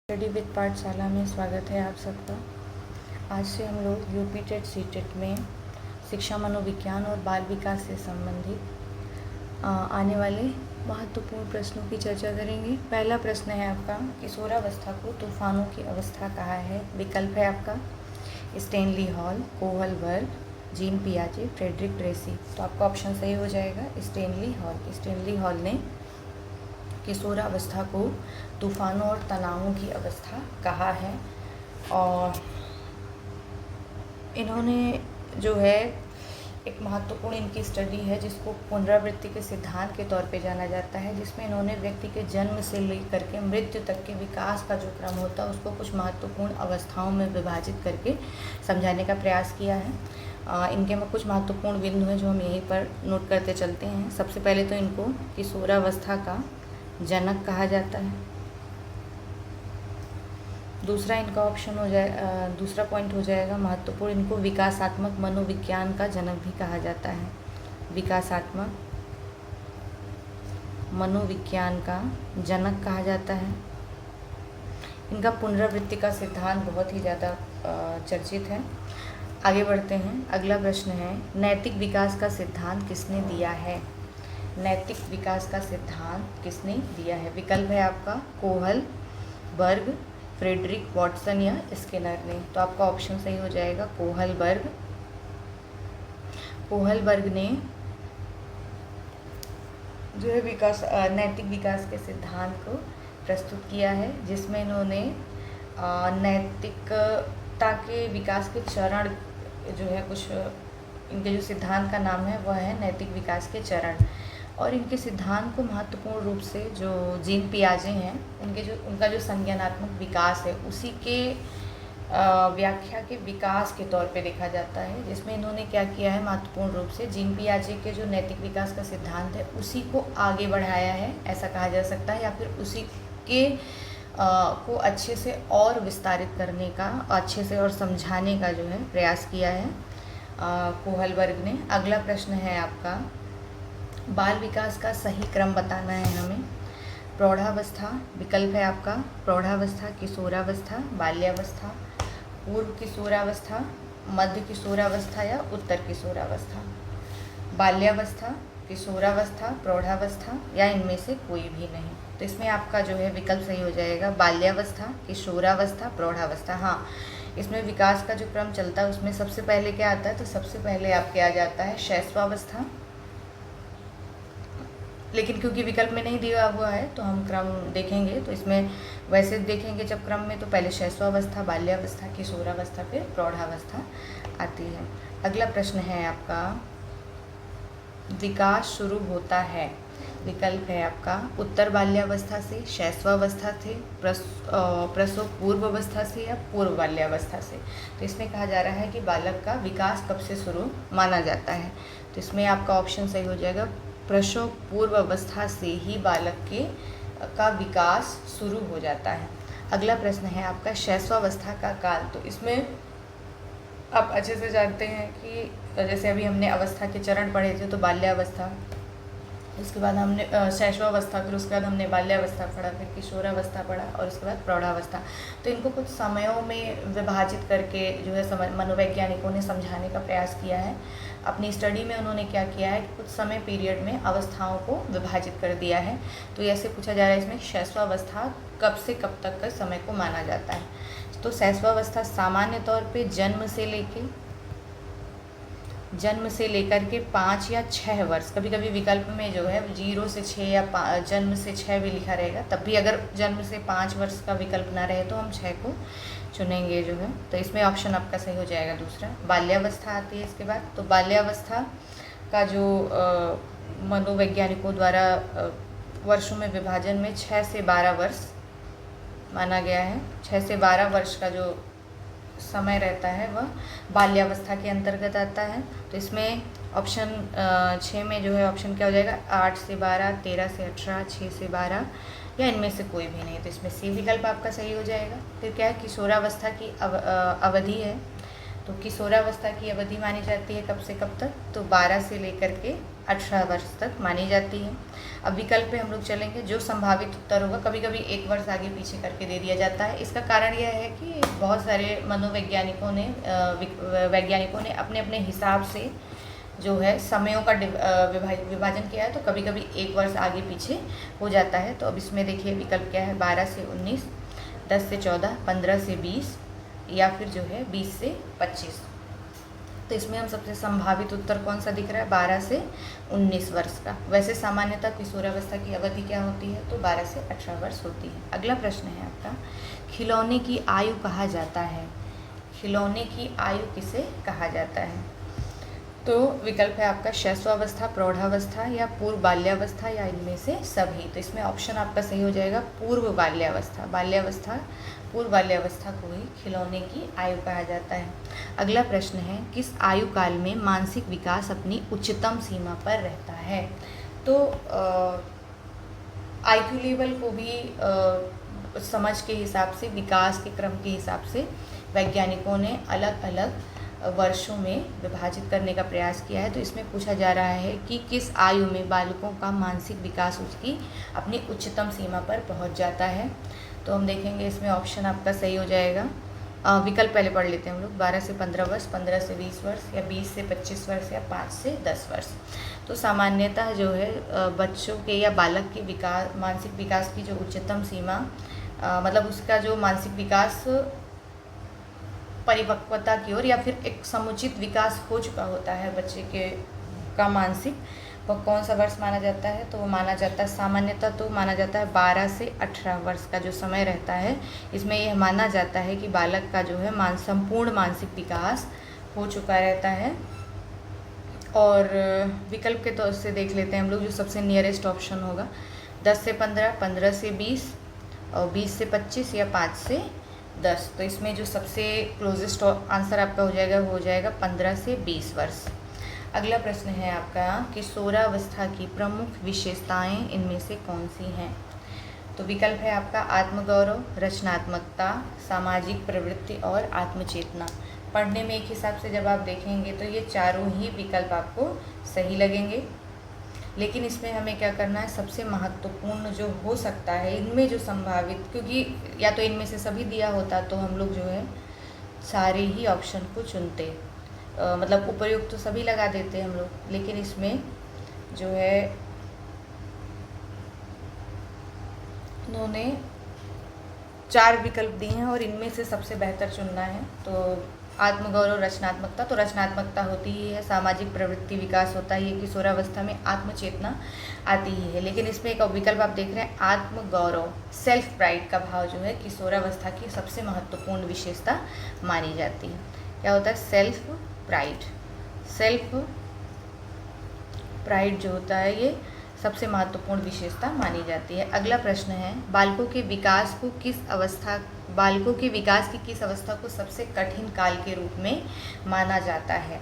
Study with पाठशाला में स्वागत है आप सबका। आज से हम लोग यूपी टेट सीटेट में शिक्षा मनोविज्ञान और बाल विकास से संबंधित आने वाले महत्वपूर्ण प्रश्नों की चर्चा करेंगे। पहला प्रश्न है आपका, किशोरावस्था को तूफानों की अवस्था कहा है। विकल्प है आपका स्टेनली हॉल, कोहल वर्ग, जीन पियाजे, फ्रेडरिक ट्रेसी। तो आपका ऑप्शन सही हो जाएगा स्टेनली हॉल। स्टेनली हॉल ने किशोरावस्था को तूफानों और तनावों की अवस्था कहा है। और इन्होंने जो है एक महत्वपूर्ण इनकी स्टडी है जिसको पुनरावृत्ति के सिद्धांत के तौर पे जाना जाता है, जिसमें इन्होंने व्यक्ति के जन्म से लेकर के मृत्यु तक के विकास का जो क्रम होता है उसको कुछ महत्वपूर्ण अवस्थाओं में विभाजित करके समझाने का प्रयास किया है। इनके में कुछ महत्वपूर्ण बिंदु हैं जो हम यहीं पर नोट करते चलते हैं। सबसे पहले तो इनको किशोरावस्था का जनक कहा जाता है। दूसरा इनका ऑप्शन हो जाए, दूसरा पॉइंट हो जाएगा महत्वपूर्ण, इनको विकासात्मक मनोविज्ञान का जनक भी कहा जाता है। विकासात्मक मनोविज्ञान का जनक कहा जाता है। इनका पुनरावृत्ति का सिद्धांत बहुत ही ज़्यादा चर्चित है। आगे बढ़ते हैं। अगला प्रश्न है, नैतिक विकास का सिद्धांत किसने दिया है। नैतिक विकास का सिद्धांत किसने दिया है। विकल्प है आपका कोहल वर्ग, फ्रेडरिक वॉटसन या स्किनर ने। तो आपका ऑप्शन सही हो जाएगा कोहल वर्ग। कोहल वर्ग ने जो है नैतिक विकास के सिद्धांत को प्रस्तुत किया है, जिसमें इन्होंने नैतिकता के विकास के चरण जो है कुछ इनके जो सिद्धांत का नाम है वह है नैतिक विकास के चरण। और इनके सिद्धांत को महत्वपूर्ण रूप से जो जीन पियाजे हैं उनका जो संज्ञानात्मक विकास है उसी के व्याख्या के विकास के तौर पे देखा जाता है, जिसमें इन्होंने क्या किया है, महत्वपूर्ण रूप से जीन पियाजे के जो नैतिक विकास का सिद्धांत है उसी को आगे बढ़ाया है, ऐसा कहा जा सकता है, या फिर उसी के को अच्छे से और विस्तारित करने का, अच्छे से और समझाने का जो है प्रयास किया है कोहल वर्ग ने। अगला प्रश्न है आपका, बाल विकास का सही क्रम बताना है हमें। प्रौढ़ावस्था, विकल्प है आपका प्रौढ़ावस्था, किशोरावस्था, बाल्यावस्था, पूर्व किशोरावस्था, मध्य किशोरावस्था या उत्तर किशोरावस्था। बाल्यावस्था, किशोरावस्था, प्रौढ़ावस्था या इनमें से कोई भी नहीं। तो इसमें आपका जो है विकल्प सही हो जाएगा बाल्यावस्था, किशोरावस्था, प्रौढ़ावस्था। हाँ, इसमें विकास का जो क्रम चलता है उसमें सबसे पहले क्या आता है, तो सबसे पहले आपके आ जाता है शैशवावस्था, लेकिन क्योंकि विकल्प में नहीं दिया हुआ है तो हम क्रम देखेंगे। तो इसमें वैसे देखेंगे जब क्रम में, तो पहले शैशवावस्था, बाल्यावस्था, किशोरावस्था, फिर प्रौढ़ावस्था आती है। अगला प्रश्न है आपका, विकास शुरू होता है, विकल्प है आपका उत्तर बाल्यावस्था से, शैशवावस्था से, प्रसव पूर्व अवस्था से या पूर्व बाल्यावस्था से। तो इसमें कहा जा रहा है कि बालक का विकास कब से शुरू माना जाता है। तो इसमें आपका ऑप्शन सही हो जाएगा प्रसव पूर्व अवस्था से ही बालक का विकास शुरू हो जाता है। अगला प्रश्न है आपका शैशवावस्था का काल। तो इसमें आप अच्छे से जानते हैं कि जैसे अभी हमने अवस्था के चरण पढ़े थे, तो बाल्यावस्था, उसके बाद हमने शैशवावस्था, फिर उसके बाद हमने बाल्यावस्था पढ़ा, फिर किशोरावस्था पढ़ा और उसके बाद प्रौढ़ावस्था। तो इनको कुछ समयों में विभाजित करके जो है मनोवैज्ञानिकों ने समझाने का प्रयास किया है। अपनी स्टडी में उन्होंने क्या किया है कि कुछ समय पीरियड में अवस्थाओं को विभाजित कर दिया है। तो ऐसे पूछा जा रहा है इसमें शैशवावस्था कब से कब तक का समय को माना जाता है। तो शैशवावस्था सामान्य तौर पे जन्म से लेकर के 5 या 6 वर्ष, कभी कभी विकल्प में जो है 0 से 6 या जन्म से 6 भी लिखा रहेगा, तब भी अगर जन्म से 5 वर्ष का विकल्प ना रहे तो हम 6 को चुनेंगे जो है। तो इसमें ऑप्शन आपका सही हो जाएगा दूसरा। बाल्यावस्था आती है इसके बाद। तो बाल्यावस्था का जो मनोवैज्ञानिकों द्वारा वर्षों में विभाजन में 6 से 12 वर्ष माना गया है। 6 से 12 वर्ष का जो समय रहता है वह बाल्यावस्था के अंतर्गत आता है। तो इसमें ऑप्शन 6 में जो है ऑप्शन क्या हो जाएगा, 8 से 12, 13 से 18, 6 से 12 या इनमें से कोई भी नहीं। तो इसमें सी विकल्प आपका सही हो जाएगा। फिर क्या है, किशोरावस्था की अवधि है। तो किशोरावस्था की अवधि मानी जाती है कब से कब तक, तो 12 से लेकर के 18 वर्ष तक मानी जाती है। अब विकल्प पे हम लोग चलेंगे। जो संभावित उत्तर होगा, कभी कभी 1 वर्ष आगे पीछे करके दे दिया जाता है। इसका कारण यह है कि बहुत सारे मनोवैज्ञानिकों ने वैज्ञानिकों ने अपने अपने हिसाब से जो है समयों का विभाजन किया है, तो कभी कभी 1 वर्ष आगे पीछे हो जाता है। तो अब इसमें देखिए विकल्प क्या है, 12 से 19, 10 से 14, 15 से 20 या फिर जो है 20 से 25। तो इसमें हम सबसे संभावित उत्तर कौन सा दिख रहा है, 12 से 19 वर्ष का। वैसे सामान्यतः किशोरावस्था की अवधि क्या होती है, तो 12 से 18 वर्ष होती है। अगला प्रश्न है आपका, खिलौने की आयु कहा जाता है। खिलौने की आयु किसे कहा जाता है? तो विकल्प है आपका शैशवावस्था, प्रौढ़ावस्था या पूर्व बाल्यावस्था या इनमें से सभी। तो इसमें ऑप्शन आपका सही हो जाएगा पूर्व बाल्यावस्था। पूर्व बाल्यावस्था को ही खिलौने की आयु कहा जाता है। अगला प्रश्न है, किस आयु काल में मानसिक विकास अपनी उच्चतम सीमा पर रहता है? तो IQ लेवल को भी समझ के हिसाब से, विकास के क्रम के हिसाब से वैज्ञानिकों ने अलग अलग वर्षों में विभाजित करने का प्रयास किया है। तो इसमें पूछा जा रहा है कि किस आयु में बालकों का मानसिक विकास उसकी अपनी उच्चतम सीमा पर पहुंच जाता है। तो हम देखेंगे इसमें ऑप्शन आपका सही हो जाएगा। विकल्प पहले पढ़ लेते हैं हम लोग। 12 से 15 वर्ष, 15 से 20 वर्ष या 20 से 25 वर्ष या 5 से 10 वर्ष। तो सामान्यतः जो है बच्चों के या बालक के विकास, मानसिक विकास की जो उच्चतम सीमा मतलब उसका जो मानसिक विकास परिपक्वता की ओर या फिर एक समुचित विकास हो चुका होता है बच्चे का मानसिक, वह कौन सा वर्ष माना जाता है? तो वो माना जाता है सामान्यतः तो माना जाता है 12 से 18 वर्ष का जो समय रहता है। इसमें यह माना जाता है कि बालक का जो है संपूर्ण मानसिक विकास हो चुका रहता है। और विकल्प के तौर से देख लेते हैं हम लोग जो सबसे नियरेस्ट ऑप्शन होगा, 10 से 15, 15 से 20 और 20 से 25 या 5 से 10। तो इसमें जो सबसे क्लोजेस्ट आंसर आपका हो जाएगा वो हो जाएगा 15 से 20 वर्ष। अगला प्रश्न है आपका, किशोरावस्था की प्रमुख विशेषताएं इनमें से कौन सी हैं? तो विकल्प है आपका आत्मगौरव, रचनात्मकता, सामाजिक प्रवृत्ति और आत्मचेतना। पढ़ने में एक हिसाब से जब आप देखेंगे तो ये चारों ही विकल्प आपको सही लगेंगे, लेकिन इसमें हमें क्या करना है, सबसे महत्वपूर्ण जो हो सकता है इनमें जो संभावित, क्योंकि या तो इनमें से सभी दिया होता तो हम लोग जो है सारे ही ऑप्शन को चुनते, मतलब उपयुक्त तो सभी लगा देते हम लोग, लेकिन इसमें जो है उन्होंने 4 विकल्प दिए हैं और इनमें से सबसे बेहतर चुनना है। तो आत्मगौरव, रचनात्मकता, तो रचनात्मकता होती ही है, सामाजिक प्रवृत्ति विकास होता ही है, किशोरावस्था में आत्मचेतना आती ही है। लेकिन इसमें एक विकल्प आप देख रहे हैं आत्मगौरव, सेल्फ प्राइड का भाव जो है किशोरावस्था की सबसे महत्वपूर्ण विशेषता मानी जाती है। क्या होता है? सेल्फ प्राइड जो होता है ये सबसे महत्वपूर्ण विशेषता मानी जाती है। अगला प्रश्न है, बालकों के विकास की किस अवस्था को सबसे कठिन काल के रूप में माना जाता है?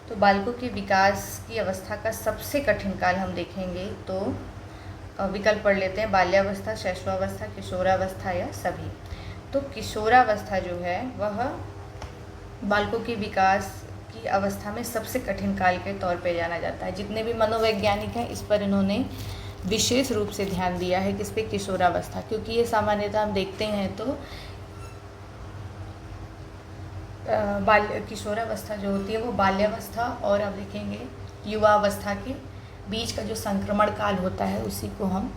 तो बालकों के विकास की अवस्था का सबसे कठिन काल हम देखेंगे तो विकल्प पढ़ लेते हैं, बाल्यावस्था, शैशवावस्था, किशोरावस्था या सभी। तो किशोरावस्था जो है वह बालकों के विकास की अवस्था में सबसे कठिन काल के तौर पे जाना जाता है। जितने भी मनोवैज्ञानिक हैं इस पर इन्होंने विशेष रूप से ध्यान दिया है, किस पे? किशोरावस्था, क्योंकि ये सामान्यतः हम देखते हैं तो किशोरावस्था जो होती है वो बाल्यावस्था और अब देखेंगे युवावस्था के बीच का जो संक्रमण काल होता है उसी को हम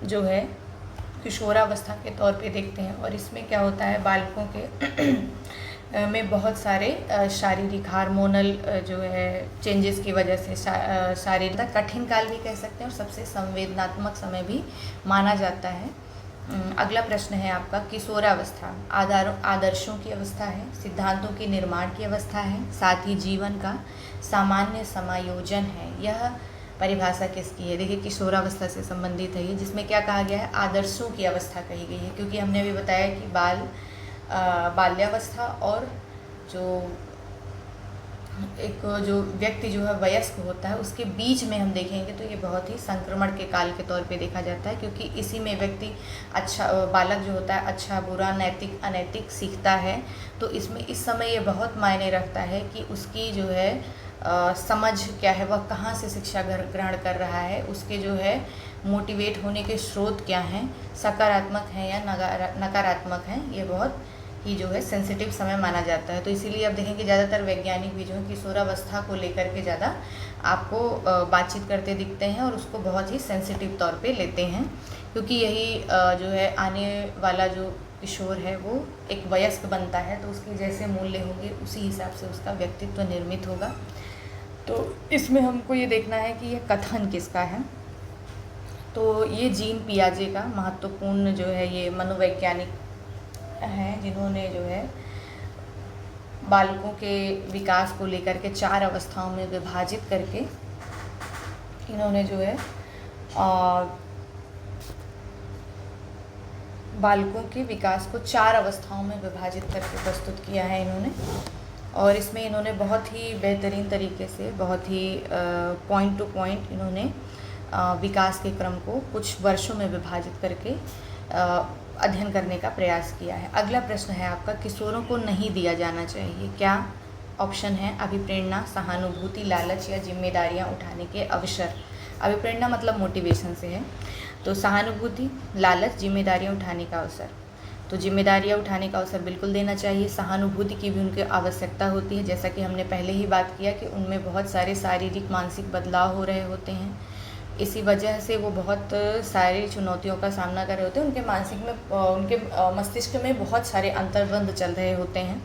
जो है किशोरावस्था के तौर पे देखते हैं। और इसमें क्या होता है, बालकों के में बहुत सारे शारीरिक हार्मोनल जो है चेंजेस की वजह से शारीरिक कठिन काल भी कह सकते हैं और सबसे संवेदनात्मक समय भी माना जाता है। अगला प्रश्न है आपका, किशोरावस्था आदर्शों की अवस्था है, सिद्धांतों के निर्माण की अवस्था है, साथ ही जीवन का सामान्य समायोजन है। यह परिभाषा किसकी है? देखिए किशोरावस्था से संबंधित है ये, जिसमें क्या कहा गया है, आदर्शों की अवस्था कही गई है, क्योंकि हमने अभी बताया कि बाल्यावस्था और जो व्यक्ति जो है वयस्क होता है उसके बीच में हम देखेंगे तो ये बहुत ही संक्रमण के काल के तौर पे देखा जाता है, क्योंकि इसी में व्यक्ति बालक जो होता है अच्छा बुरा नैतिक अनैतिक सीखता है। तो इसमें इस समय ये बहुत मायने रखता है कि उसकी जो है समझ क्या है, वह कहाँ से शिक्षा ग्रहण कर रहा है, उसके जो है मोटिवेट होने के स्रोत क्या हैं, सकारात्मक हैं या नकारात्मक हैं, ये बहुत ही जो है सेंसिटिव समय माना जाता है। तो इसीलिए आप देखेंगे ज़्यादातर वैज्ञानिक भी जो है किशोरावस्था को लेकर के ज़्यादा आपको बातचीत करते दिखते हैं और उसको बहुत ही सेंसिटिव तौर पे लेते हैं, क्योंकि यही जो है आने वाला जो किशोर है वो एक वयस्क बनता है, तो उसके जैसे मूल्य होंगे उसी हिसाब से उसका व्यक्तित्व निर्मित होगा। तो इसमें हमको ये देखना है कि यह कथन किसका है। तो ये जीन पियाजे का महत्वपूर्ण जो है ये मनोवैज्ञानिक हैं, जिन्होंने जो है बालकों के विकास को लेकर के 4 अवस्थाओं में विभाजित करके इन्होंने जो है बालकों के विकास को 4 अवस्थाओं में विभाजित करके प्रस्तुत किया है इन्होंने। और इसमें इन्होंने बहुत ही बेहतरीन तरीके से, बहुत ही पॉइंट टू पॉइंट इन्होंने विकास के क्रम को कुछ वर्षों में विभाजित करके अध्ययन करने का प्रयास किया है। अगला प्रश्न है आपका, किशोरों को नहीं दिया जाना चाहिए क्या? ऑप्शन है अभिप्रेरणा, सहानुभूति, लालच या जिम्मेदारियां उठाने के अवसर। अभिप्रेरणा मतलब मोटिवेशन से है, तो सहानुभूति, लालच, जिम्मेदारियां उठाने का अवसर। तो जिम्मेदारियां उठाने का अवसर बिल्कुल देना चाहिए। सहानुभूति की भी उनकी आवश्यकता होती है, जैसा कि हमने पहले ही बात किया कि उनमें बहुत सारे शारीरिक मानसिक बदलाव हो रहे होते हैं, इसी वजह से वो बहुत सारी चुनौतियों का सामना कर रहे होते हैं। उनके मानसिक में उनके मस्तिष्क में बहुत सारे अंतर्द्वंद चल रहे होते हैं,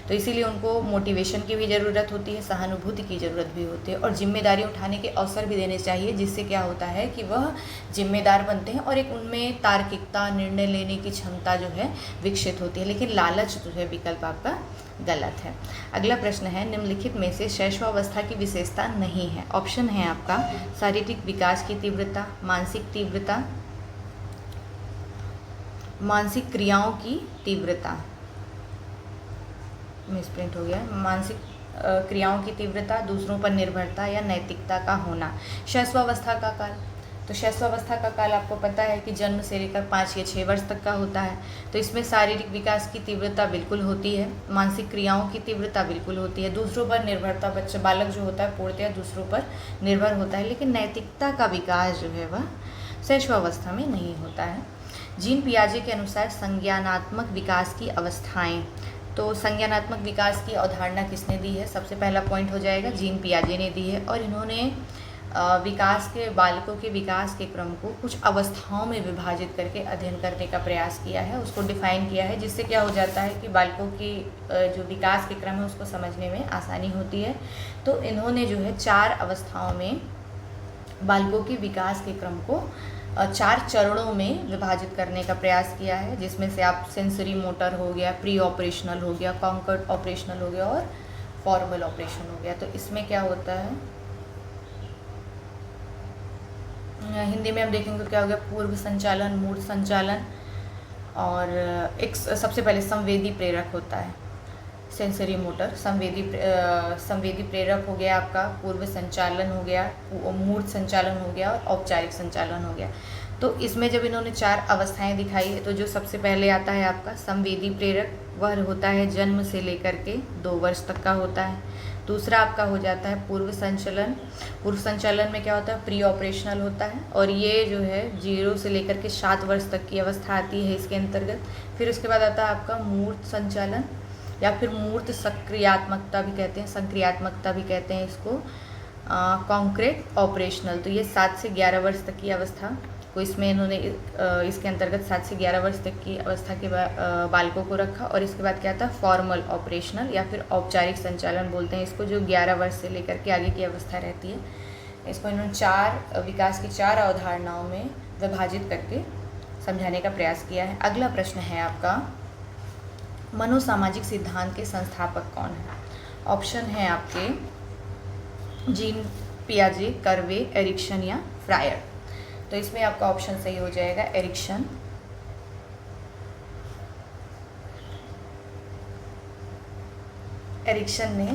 तो इसीलिए उनको मोटिवेशन की भी ज़रूरत होती है, सहानुभूति की ज़रूरत भी होती है, और जिम्मेदारी उठाने के अवसर भी देने चाहिए, जिससे क्या होता है कि वह जिम्मेदार बनते हैं और एक उनमें तार्किकता, निर्णय लेने की क्षमता जो है विकसित होती है। लेकिन लालच जो है विकल्प आपका गलत है। अगला प्रश्न है, निम्नलिखित में से शैशवावस्था की विशेषता नहीं है। ऑप्शन है आपका शारीरिक विकास की तीव्रता, मानसिक तीव्रता, मानसिक क्रियाओं की तीव्रता, मिसप्रिंट हो गया, मानसिक क्रियाओं की तीव्रता, दूसरों पर निर्भरता या नैतिकता का होना। शैशवावस्था का काल, तो शैशवावस्था का काल आपको पता है कि जन्म से लेकर 5 या 6 वर्ष तक का होता है। तो इसमें शारीरिक विकास की तीव्रता बिल्कुल होती है, मानसिक क्रियाओं की तीव्रता बिल्कुल होती है, दूसरों पर निर्भरता, बच्चा बालक जो होता है पूर्णतया दूसरों पर निर्भर होता है, लेकिन नैतिकता का विकास जो है वह शैशवावस्था में नहीं होता है। जीन पियाजे के अनुसार संज्ञानात्मक विकास की अवस्थाएं, तो संज्ञानात्मक विकास की अवधारणा किसने दी है? सबसे पहला पॉइंट हो जाएगा जीन पियाजे ने दी है, और इन्होंने विकास के बालकों के विकास के क्रम को कुछ अवस्थाओं में विभाजित करके अध्ययन करने का प्रयास किया है, उसको डिफाइन किया है, जिससे क्या हो जाता है कि बालकों की जो विकास के क्रम है उसको समझने में आसानी होती है। तो इन्होंने जो है 4 अवस्थाओं में बालकों के विकास के क्रम को 4 चरणों में विभाजित करने का प्रयास किया है, जिसमें से आप सेंसरी मोटर हो गया, प्री ऑपरेशनल हो गया, कॉन्कर्ड ऑपरेशनल हो गया और फॉर्मल ऑपरेशन हो गया। तो इसमें क्या होता है, हिंदी में हम देखेंगे तो क्या हो गया, पूर्व संचालन, मूर्त संचालन, और एक सबसे पहले संवेदी प्रेरक होता है, सेंसरी मोटर, संवेदी प्रेरक हो गया आपका, पूर्व संचालन हो गया, मूर्त संचालन हो गया और औपचारिक संचालन हो गया। तो इसमें जब इन्होंने 4 अवस्थाएं दिखाई है, तो जो सबसे पहले आता है आपका संवेदी प्रेरक, वह होता है जन्म से लेकर के 2 वर्ष तक का होता है। दूसरा आपका हो जाता है पूर्व संचालन। पूर्व संचालन में क्या होता है, प्री ऑपरेशनल होता है, और ये जो है 0 से लेकर के 7 वर्ष तक की अवस्था आती है इसके अंतर्गत। फिर उसके बाद आता है आपका मूर्त संचालन, या फिर मूर्त सक्रियात्मकता भी कहते हैं, संक्रियात्मकता भी कहते हैं इसको, कॉन्क्रीट ऑपरेशनल। तो ये 7 से 11 वर्ष तक की अवस्था को इसमें इन्होंने इसके अंतर्गत 7 से 11 वर्ष तक की अवस्था के बालकों को रखा। और इसके बाद क्या था, फॉर्मल ऑपरेशनल या फिर औपचारिक संचालन बोलते हैं इसको, जो 11 वर्ष से लेकर के आगे की अवस्था रहती है। इसको इन्होंने 4 विकास की 4 अवधारणाओं में विभाजित करके समझाने का प्रयास किया है। अगला प्रश्न है आपका, मनोसामाजिक सिद्धांत के संस्थापक कौन है? ऑप्शन है आपके जीन पियाजे, कर्वे, एरिक्सन या फ्रायर। तो इसमें आपका ऑप्शन सही हो जाएगा एरिक्सन। एरिक्सन ने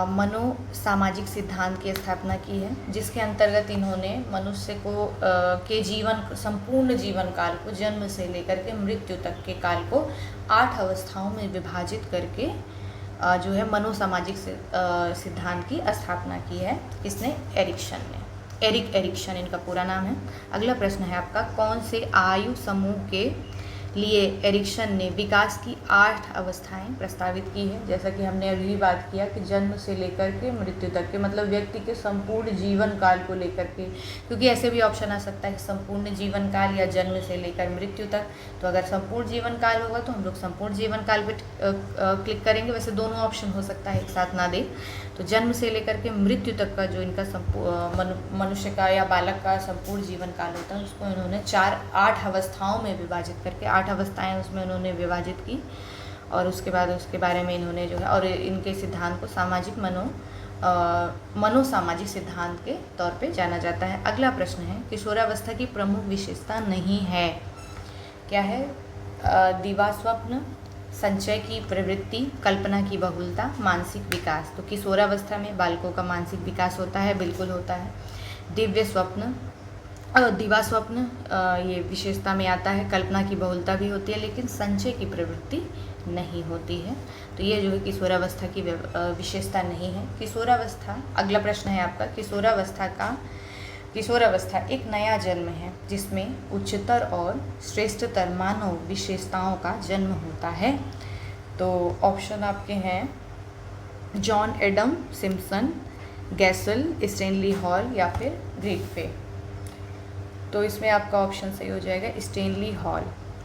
मनोसामाजिक सिद्धांत की स्थापना की है, जिसके अंतर्गत इन्होंने मनुष्य को के जीवन, संपूर्ण जीवन काल को, जन्म से लेकर के मृत्यु तक के काल को 8 अवस्थाओं में विभाजित करके जो है मनोसामाजिक सिद्धांत की स्थापना की है। किसने? एरिक्सन ने। एरिक एरिक्सन इनका पूरा नाम है। अगला प्रश्न है आपका, कौन से आयु समूह के लिए एरिक्सन ने विकास की 8 अवस्थाएं प्रस्तावित की है? जैसा कि हमने अभी भी बात किया कि जन्म से लेकर के मृत्यु तक के, मतलब व्यक्ति के संपूर्ण जीवन काल को लेकर के, क्योंकि ऐसे भी ऑप्शन आ सकता है कि संपूर्ण जीवन काल या जन्म से लेकर मृत्यु तक। तो अगर संपूर्ण जीवन काल होगा तो हम लोग संपूर्ण जीवन काल पे क्लिक करेंगे। वैसे दोनों ऑप्शन हो सकता है, एक साथ ना दे। तो जन्म से लेकर के मृत्यु तक का जो इनका मनुष्य का या बालक का संपूर्ण जीवन काल होता है, उसको इन्होंने 8 अवस्थाओं में विभाजित करके 8 अवस्थाएं उसमें उन्होंने विभाजित की। और उसके बाद उसके बारे में इन्होंने जो है, और इनके सिद्धांत को मनोसामाजिक सिद्धांत के तौर पे जाना जाता है। अगला प्रश्न है, किशोरावस्था की प्रमुख विशेषता नहीं है, क्या है? दिवास्वप्न, संचय की प्रवृत्ति, कल्पना की बहुलता, मानसिक विकास। तो किशोरावस्था में बालकों का मानसिक विकास होता है, बिल्कुल होता है। दिव्य स्वप्न, दिवा स्वप्न ये विशेषता में आता है। कल्पना की बहुलता भी होती है, लेकिन संचय की प्रवृत्ति नहीं होती है। तो ये जो है किशोरावस्था की विशेषता नहीं है। किशोरावस्था, अगला प्रश्न है आपका, किशोरावस्था एक नया जन्म है जिसमें उच्चतर और श्रेष्ठतर मानव विशेषताओं का जन्म होता है। तो ऑप्शन आपके हैं John Adam Simpson, गैसल, Stanley hall या फिर ग्रेगफे। तो इसमें आपका ऑप्शन सही हो जाएगा स्टेनली हॉल।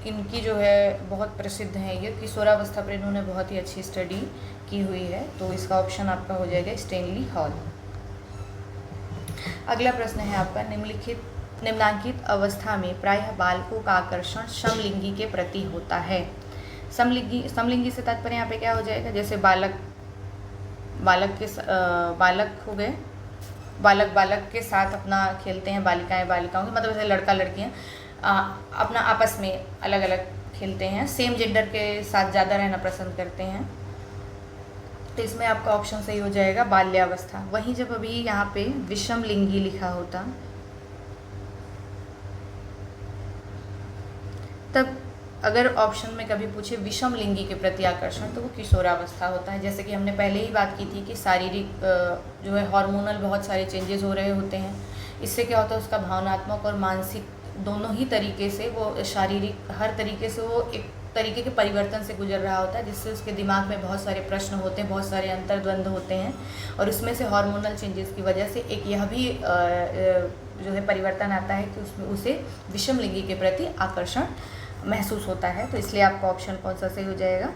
इनकी जो है बहुत प्रसिद्ध है, ये किशोरावस्था पर इन्होंने बहुत ही अच्छी स्टडी की हुई है। तो इसका ऑप्शन आपका हो जाएगा स्टेनली हॉल। अगला प्रश्न है आपका, निम्नांकित अवस्था में प्रायः बालकों का आकर्षण समलिंगी के प्रति होता है। समलिंगी से तात्पर्य यहाँ पे क्या हो जाएगा? जैसे बालक हो गए, बालक के साथ अपना खेलते हैं, बालिकाएं बालिकाओं के, मतलब जैसे लड़का लड़कियां अपना आपस में अलग अलग खेलते हैं, सेम जेंडर के साथ ज़्यादा रहना पसंद करते हैं। तो इसमें आपका ऑप्शन सही हो जाएगा बाल्यावस्था। वहीं जब अभी यहाँ पे विषम लिंगी लिखा होता तब अगर ऑप्शन में कभी पूछे विषम लिंगी के प्रति आकर्षण, तो वो किशोरावस्था होता है। जैसे कि हमने पहले ही बात की थी कि शारीरिक जो है हार्मोनल बहुत सारे चेंजेस हो रहे होते हैं। इससे क्या होता है, उसका भावनात्मक और मानसिक दोनों ही तरीके से, वो शारीरिक हर तरीके से वो एक तरीके के परिवर्तन से गुजर रहा होता है, जिससे उसके दिमाग में बहुत सारे प्रश्न होते हैं, बहुत सारे अंतर्द्वंद होते हैं। और उसमें से हार्मोनल चेंजेस की वजह से एक यह भी जो है परिवर्तन आता है कि उसमें उसे विषम लिंगी के प्रति आकर्षण महसूस होता है। तो इसलिए आपका ऑप्शन कौन सा सही हो जाएगा?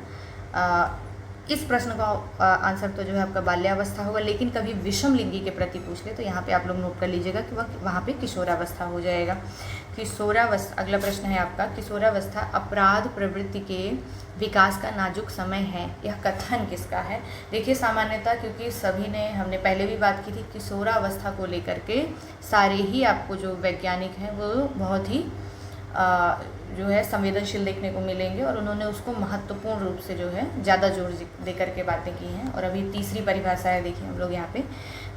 इस प्रश्न का आंसर तो जो है आपका बाल्यावस्था होगा, लेकिन कभी विषम लिंगी के प्रति पूछ ले तो यहाँ पे आप लोग नोट कर लीजिएगा कि वहाँ पे किशोरावस्था हो जाएगा। किशोरावस्था, अगला प्रश्न है आपका, किशोरावस्था अपराध प्रवृत्ति के विकास का नाजुक समय है, यह कथन किसका है? देखिए सामान्यतः, क्योंकि हमने पहले भी बात की थी, किशोरावस्था को लेकर के सारे ही आपको जो वैज्ञानिक हैं वो बहुत ही जो है संवेदनशील देखने को मिलेंगे, और उन्होंने उसको महत्वपूर्ण रूप से जो है ज़्यादा जोर दे करके बातें की हैं। और अभी तीसरी परिभाषा है, देखिए हम लोग यहाँ पे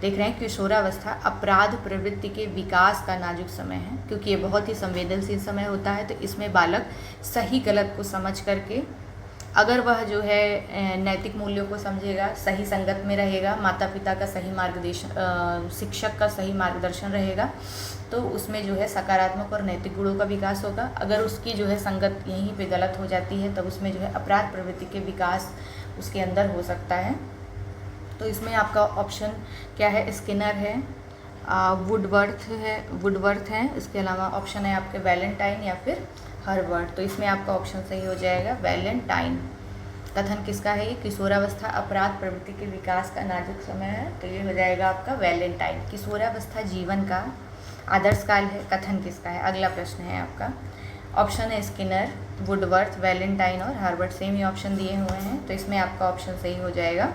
देख रहे हैं, किशोरावस्था अपराध प्रवृत्ति के विकास का नाजुक समय है, क्योंकि ये बहुत ही संवेदनशील समय होता है। तो इसमें बालक सही गलत को समझ करके, अगर वह जो है नैतिक मूल्यों को समझेगा, सही संगत में रहेगा, माता पिता का सही मार्गदर्शन, शिक्षक का सही मार्गदर्शन रहेगा, तो उसमें जो है सकारात्मक और नैतिक गुणों का विकास होगा। अगर उसकी जो है संगत यहीं पे गलत हो जाती है, तब उसमें जो है अपराध प्रवृत्ति के विकास उसके अंदर हो सकता है। तो इसमें आपका ऑप्शन क्या है? स्किनर है, वुडवर्थ है, इसके अलावा ऑप्शन है आपके वैलेंटाइन या फिर हर्बर्ट। तो इसमें आपका ऑप्शन सही हो जाएगा वैलेंटाइन। कथन किसका है? ये किशोरावस्था अपराध प्रवृत्ति के विकास का नाजुक समय है, तो ये हो जाएगा आपका वैलेंटाइन। किशोरावस्था जीवन का आदर्श काल है, कथन किसका है? अगला प्रश्न है आपका, ऑप्शन है स्किनर, वुडवर्थ, वैलेंटाइन और हर्बर्ट, सेम ही ऑप्शन दिए हुए हैं। तो इसमें आपका ऑप्शन सही हो जाएगा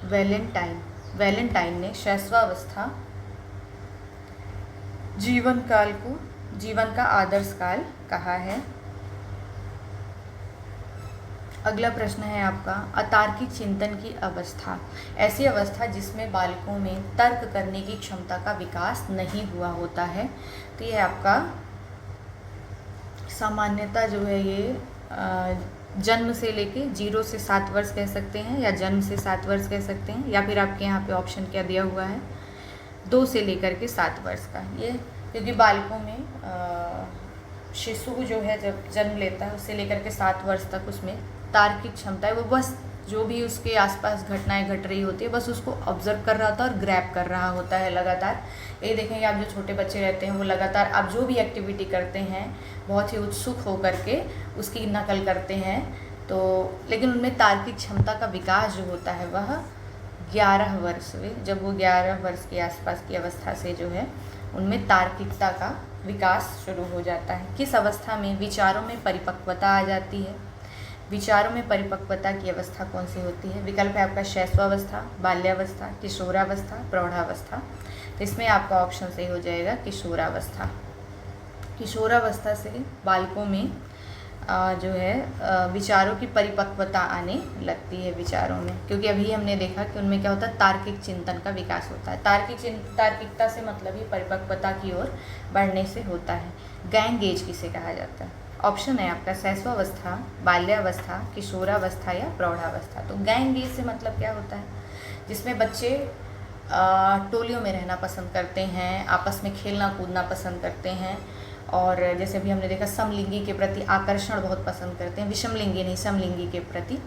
वैलेंटाइन। वैलेंटाइन ने शैशवावस्था जीवन काल को जीवन का आदर्श काल कहा है। अगला प्रश्न है आपका, अतार्किक चिंतन की अवस्था, ऐसी अवस्था जिसमें बालकों में तर्क करने की क्षमता का विकास नहीं हुआ होता है। तो ये आपका सामान्यतः जो है ये जन्म से लेके 0 से 7 वर्ष कह सकते हैं, या जन्म से 7 वर्ष कह सकते हैं, या फिर आपके यहाँ पे ऑप्शन क्या दिया हुआ है 2 से लेकर के 7 वर्ष का। ये क्योंकि बालकों में शिशु जो है जब जन्म लेता है उससे लेकर के 7 वर्ष तक उसमें तार्किक क्षमता है, वो बस जो भी उसके आसपास घटनाएं घट रही होती है बस उसको ऑब्जर्व कर रहा होता है और ग्रैब कर रहा होता है लगातार। ये देखेंगे आप जो छोटे बच्चे रहते हैं वो लगातार आप जो भी एक्टिविटी करते हैं बहुत ही उत्सुक होकर के उसकी नकल करते हैं। तो लेकिन उनमें तार्किक क्षमता का विकास जो होता है वह 11 वर्ष में, जब वो 11 वर्ष के आसपास की अवस्था से जो है उनमें तार्किकता का विकास शुरू हो जाता है। किस अवस्था में विचारों में परिपक्वता आ जाती है? विचारों में परिपक्वता की अवस्था कौन सी होती है? विकल्प है आपका शैशवावस्था, बाल्यावस्था, किशोरावस्था, प्रौढ़ावस्था। तो इसमें आपका ऑप्शन सही हो जाएगा किशोरावस्था। किशोरावस्था से बालकों में जो है विचारों की परिपक्वता आने लगती है विचारों में, क्योंकि अभी हमने देखा कि उनमें क्या होता है तार्किक चिंतन का विकास होता है। तार्किकता से मतलब ही परिपक्वता की ओर बढ़ने से होता है। गैंग एज किसे कहा जाता है? ऑप्शन है आपका शैशवावस्था, बाल्यावस्था, किशोरावस्था या प्रौढ़ावस्था। तो गैंग एज से मतलब क्या होता है? जिसमें बच्चे टोलियों में रहना पसंद करते हैं, आपस में खेलना कूदना पसंद करते हैं, और जैसे भी हमने देखा समलिंगी के प्रति आकर्षण बहुत पसंद करते हैं, विषमलिंगी नहीं समलिंगी के प्रति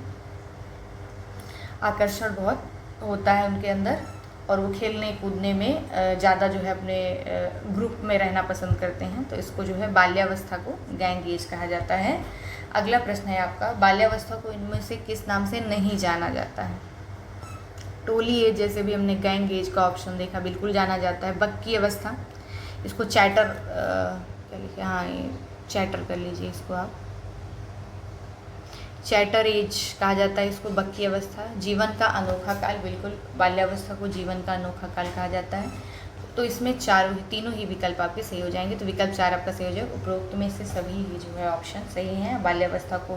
आकर्षण बहुत होता है उनके अंदर, और वो खेलने कूदने में ज़्यादा जो है अपने ग्रुप में रहना पसंद करते हैं। तो इसको जो है बाल्यावस्था को गैंग एज कहा जाता है। अगला प्रश्न है आपका, बाल्यावस्था को इनमें से किस नाम से नहीं जाना जाता है? टोली एज, जैसे भी हमने गैंग एज का ऑप्शन देखा, बिल्कुल जाना जाता है। बक की अवस्था, इसको चैटर क्या लिखे, हाँ ये चैटर कर लीजिए इसको आप, चैटर एज कहा जाता है इसको, बक की अवस्था। जीवन का अनोखा काल, बिल्कुल बाल्यावस्था को जीवन का अनोखा काल कहा जाता है। तो इसमें तीनों ही विकल्प आपके सही हो जाएंगे। तो विकल्प 4 आपका सही हो जाएगा। उपरोक्त में से सभी ही जो है ऑप्शन सही हैं। बाल्यावस्था को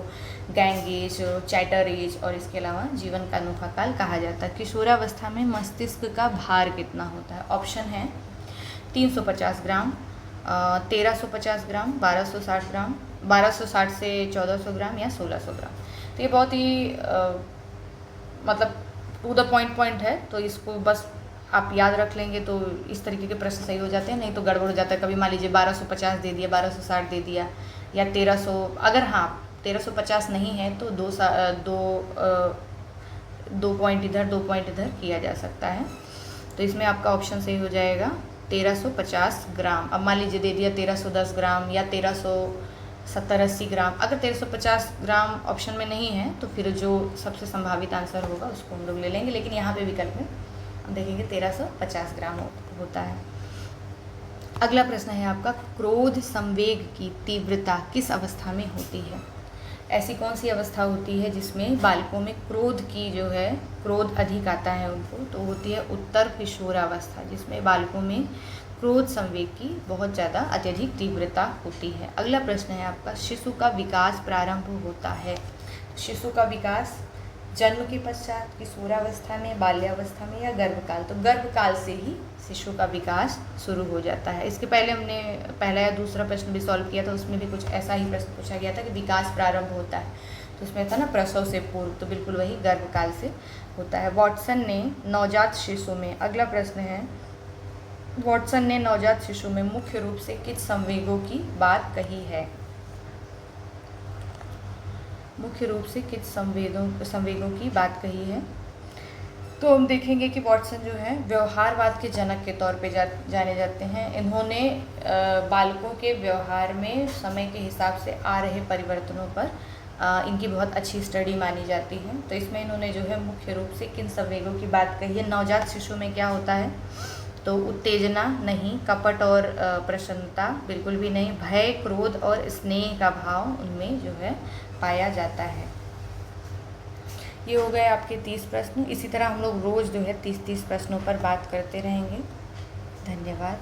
गैंग एज, चैटर एज और इसके अलावा जीवन का अनोखा काल कहा जाता है। किशोरावस्था में मस्तिष्क का भार कितना होता है? ऑप्शन है 350 ग्राम, 1350 ग्राम, 1260 ग्राम, 1260 से 1400 ग्राम या 1600 ग्राम। तो ये बहुत ही मतलब टू द पॉइंट है, तो इसको बस आप याद रख लेंगे तो इस तरीके के प्रश्न सही हो जाते हैं, नहीं तो गड़बड़ हो जाता है। कभी मान लीजिए 1250 दे दिया, 1260 दे दिया, या 1300, अगर हाँ 1350 नहीं है तो दो पॉइंट इधर 2 पॉइंट इधर किया जा सकता है। तो इसमें आपका ऑप्शन सही हो जाएगा 1350 ग्राम। अब मान लीजिए दे दिया 1310 ग्राम या 1370-80 ग्राम। अगर 1350 ग्राम ऑप्शन में नहीं है तो फिर जो सबसे संभावित आंसर होगा उसको हम लोग ले लेंगे, लेकिन यहाँ पे विकल्प में हम देखेंगे 1350 ग्राम होता है। अगला प्रश्न है आपका, क्रोध संवेग की तीव्रता किस अवस्था में होती है? ऐसी कौन सी अवस्था होती है जिसमें बालकों में क्रोध की जो है क्रोध अधिक आता है उनको? तो होती है उत्तर किशोरावस्था, जिसमें बालकों में क्रोध संवेग की बहुत ज़्यादा अत्यधिक तीव्रता होती है। अगला प्रश्न है आपका, शिशु का विकास प्रारंभ होता है। शिशु का विकास जन्म के पश्चात, किशोरावस्था में, बाल्यावस्था में या गर्भकाल? तो गर्भकाल से ही शिशु का विकास शुरू हो जाता है। इसके पहले हमने पहला या दूसरा प्रश्न भी सॉल्व किया था, उसमें भी कुछ ऐसा ही प्रश्न पूछा गया था कि विकास प्रारंभ होता है, तो उसमें था ना प्रसव से पूर्व, तो बिल्कुल वही गर्भकाल से होता है। वॉटसन ने नवजात शिशु में, अगला प्रश्न है, वॉटसन ने नवजात शिशु में मुख्य रूप से किस संवेगों की बात कही है? मुख्य रूप से किस संवेगों की बात कही है? तो हम देखेंगे कि वॉटसन जो है व्यवहारवाद के जनक के तौर पे जाने जाते हैं। इन्होंने बालकों के व्यवहार में समय के हिसाब से आ रहे परिवर्तनों पर इनकी बहुत अच्छी स्टडी मानी जाती है। तो इसमें इन्होंने जो है मुख्य रूप से किन संवेगों की बात कही है? नवजात शिशु में क्या होता है? तो उत्तेजना नहीं, कपट और प्रसन्नता बिल्कुल भी नहीं, भय, क्रोध और स्नेह का भाव उनमें जो है पाया जाता है। ये हो गए आपके 30 प्रश्न। इसी तरह हम लोग रोज़ जो है 30-30 प्रश्नों पर बात करते रहेंगे। धन्यवाद।